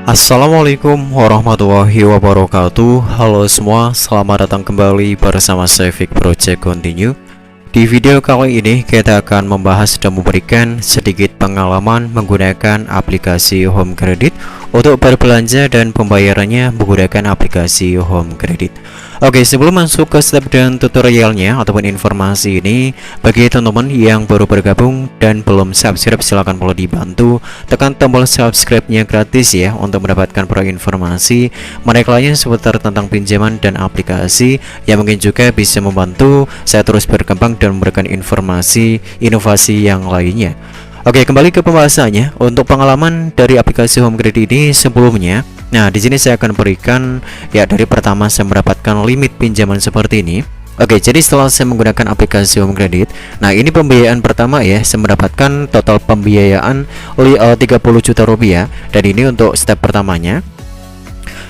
Assalamualaikum warahmatullahi wabarakatuh. Halo semua, selamat datang kembali bersama saya Fik Project Continue. Di video kali ini kita akan membahas dan memberikan sedikit pengalaman menggunakan aplikasi Home Credit untuk berbelanja dan pembayarannya menggunakan aplikasi Home Credit. Oke, sebelum masuk ke step dan tutorialnya ataupun informasi ini, bagi teman-teman yang baru bergabung dan belum subscribe, silahkan boleh dibantu tekan tombol subscribe-nya gratis ya untuk mendapatkan pro informasi menarik lainnya seputar tentang pinjaman dan aplikasi yang mungkin juga bisa membantu saya terus berkembang dan memberikan informasi inovasi yang lainnya. Oke, kembali ke pembahasannya. Untuk pengalaman dari aplikasi Home Credit ini sebelumnya, nah di sini saya akan berikan ya dari pertama saya mendapatkan limit pinjaman seperti ini. Oke, jadi setelah saya menggunakan aplikasi Home Credit, nah ini pembiayaan pertama ya, saya mendapatkan total pembiayaan 30 juta rupiah dan ini untuk step pertamanya.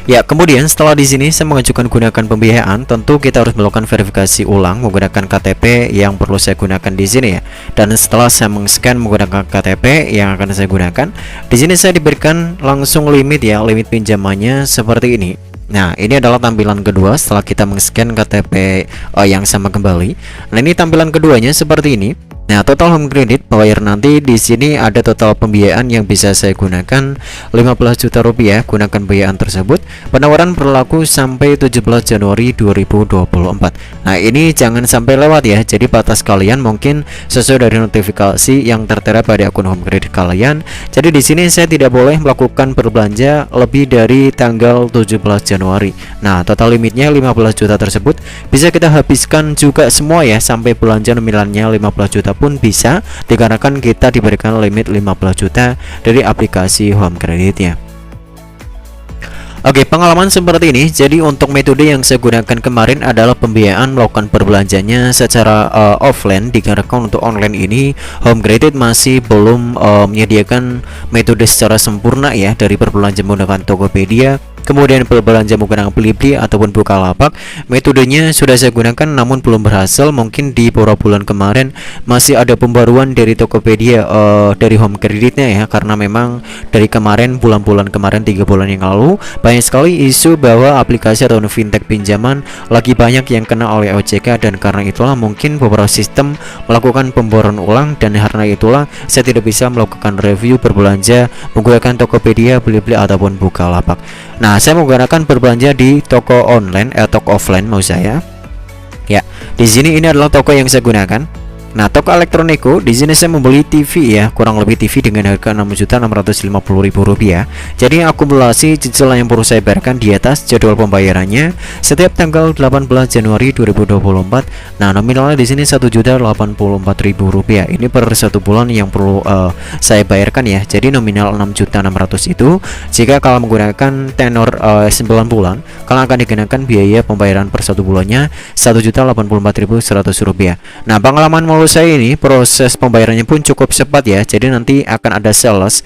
Ya, kemudian setelah di sini saya mengajukan gunakan pembiayaan, tentu kita harus melakukan verifikasi ulang menggunakan KTP yang perlu saya gunakan di sini ya. Dan setelah saya meng-scan menggunakan KTP yang akan saya gunakan, di sini saya diberikan langsung limit ya, limit pinjamannya seperti ini. Nah, ini adalah tampilan kedua setelah kita meng-scan KTP yang sama kembali. Nah, ini tampilan keduanya seperti ini. Nah, total Home Credit pembayar nanti di sini ada total pembiayaan yang bisa saya gunakan 15 juta rupiah gunakan pembiayaan tersebut. Penawaran berlaku sampai 17 Januari 2024. Nah, ini jangan sampai lewat ya. Jadi batas kalian mungkin sesuai dari notifikasi yang tertera pada akun Home Credit kalian. Jadi di sini saya tidak boleh melakukan berbelanja lebih dari tanggal 17 Januari. Nah, total limitnya 15 juta tersebut bisa kita habiskan juga semua ya, sampai belanja nominalnya 15 juta pun bisa, dikarenakan kita diberikan limit 15 juta dari aplikasi Home Credit ya. Oke, pengalaman seperti ini. Jadi untuk metode yang saya gunakan kemarin adalah pembiayaan melakukan perbelanjanya secara offline, dikarenakan untuk online ini Home Credit masih belum menyediakan metode secara sempurna ya, dari berbelanja menggunakan Tokopedia, kemudian berbelanja menggunakan Blibli ataupun Bukalapak. Metodenya sudah saya gunakan namun belum berhasil. Mungkin di beberapa bulan kemarin masih ada pembaruan dari Tokopedia dari Home Creditnya ya, karena memang dari kemarin, bulan-bulan kemarin 3 bulan yang lalu, banyak sekali isu bahwa aplikasi atau fintech pinjaman lagi banyak yang kena oleh OJK, dan karena itulah mungkin beberapa sistem melakukan pembaruan ulang, dan karena itulah saya tidak bisa melakukan review berbelanja menggunakan Tokopedia, Blibli ataupun Bukalapak. Nah, saya menggunakan berbelanja di toko online, toko offline mau saya. Ya, di sini ini adalah toko yang saya gunakan. Nah, toko elektroniku di sini saya membeli TV ya, kurang lebih TV dengan harga Rp6.650.000. Jadi akumulasi cicilan yang perlu saya bayarkan di atas jadwal pembayarannya setiap tanggal 18 Januari 2024. Nah, nominalnya di sini Rp1.084.000. Ini per 1 bulan yang perlu saya bayarkan ya. Jadi nominal 6.600.000 itu jika kalau menggunakan tenor 9 bulan, kalau akan dikenakan biaya pembayaran per 1 bulannya Rp1.084.100. Nah, pengalaman saya ini proses pembayarannya pun cukup cepat ya. Jadi nanti akan ada sales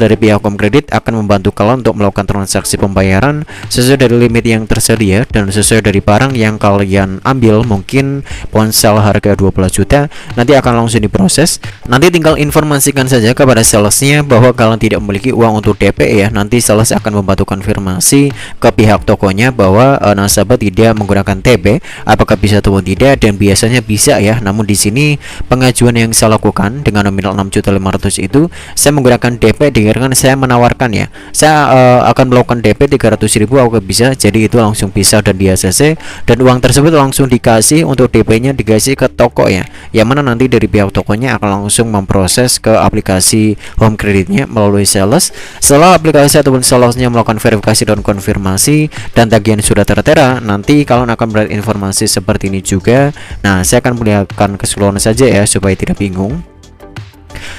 dari pihak Home Credit akan membantu kalian untuk melakukan transaksi pembayaran sesuai dari limit yang tersedia dan sesuai dari barang yang kalian ambil. Mungkin ponsel harga 12 juta nanti akan langsung diproses. Nanti tinggal informasikan saja kepada salesnya bahwa kalian tidak memiliki uang untuk DP ya. Nanti sales akan membantu konfirmasi ke pihak tokonya bahwa nasabah tidak menggunakan TP, apakah bisa atau tidak, dan biasanya bisa ya. Namun di sini pengajuan yang saya lakukan dengan nominal 6.500.000 itu saya menggunakan DP, dikarenakan saya menawarkan ya, saya akan melakukan DP 300.000 apakah bisa. Jadi itu langsung bisa dan di ACC, dan uang tersebut langsung dikasih untuk DP-nya dikasih ke toko ya, yang mana nanti dari pihak tokonya akan langsung memproses ke aplikasi Home Creditnya melalui sales. Setelah aplikasi ataupun salesnya melakukan verifikasi dan konfirmasi dan tagihan sudah tertera, nanti kalian akan melihat informasi seperti ini juga. Nah, saya akan melihatkan keseluruhan saja ya supaya tidak bingung.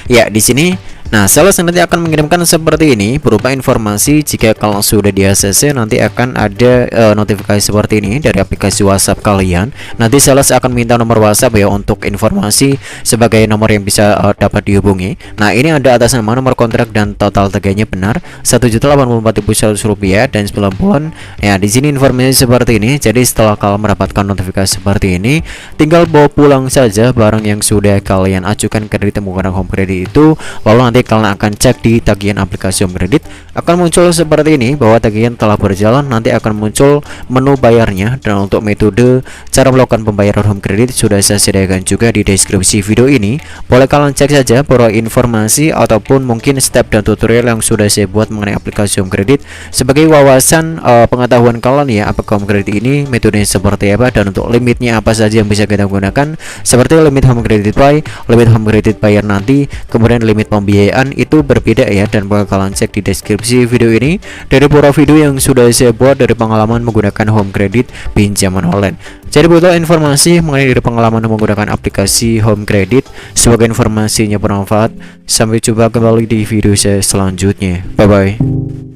Ya, di sini nah, sales nanti akan mengirimkan seperti ini berupa informasi. Jika kalau sudah di ACC nanti akan ada notifikasi seperti ini dari aplikasi WhatsApp kalian. Nanti sales akan minta nomor WhatsApp ya untuk informasi sebagai nomor yang bisa dapat dihubungi. Nah, ini ada atas nama, nomor kontrak dan total tagihannya benar Rp1.084.100 dan 9 bulan. Ya, di sini informasi seperti ini. Jadi setelah kalian mendapatkan notifikasi seperti ini, tinggal bawa pulang saja barang yang sudah kalian ajukan kredit menggunakan Home Credit itu, lalu nanti nanti kalian akan cek di tagihan aplikasi Home Credit, akan muncul seperti ini bahwa tagihan telah berjalan. Nanti akan muncul menu bayarnya, dan untuk metode cara melakukan pembayaran Home Credit sudah saya sediakan juga di deskripsi video ini. Boleh kalian cek saja para informasi ataupun mungkin step dan tutorial yang sudah saya buat mengenai aplikasi Home Credit sebagai wawasan pengetahuan kalian ya, apakah Home Credit ini metodenya seperti apa, dan untuk limitnya apa saja yang bisa kita gunakan, seperti limit Home Credit Pay, limit Home Credit bayar nanti, kemudian limit pembiayaan itu berbeda ya, dan boleh kalian cek di deskripsi video ini dari beberapa video yang sudah saya buat dari pengalaman menggunakan Home Credit pinjaman online. Jadi butuh informasi mengenai dari pengalaman menggunakan aplikasi Home Credit, semoga informasinya bermanfaat. Sampai jumpa kembali di video saya selanjutnya. Bye bye.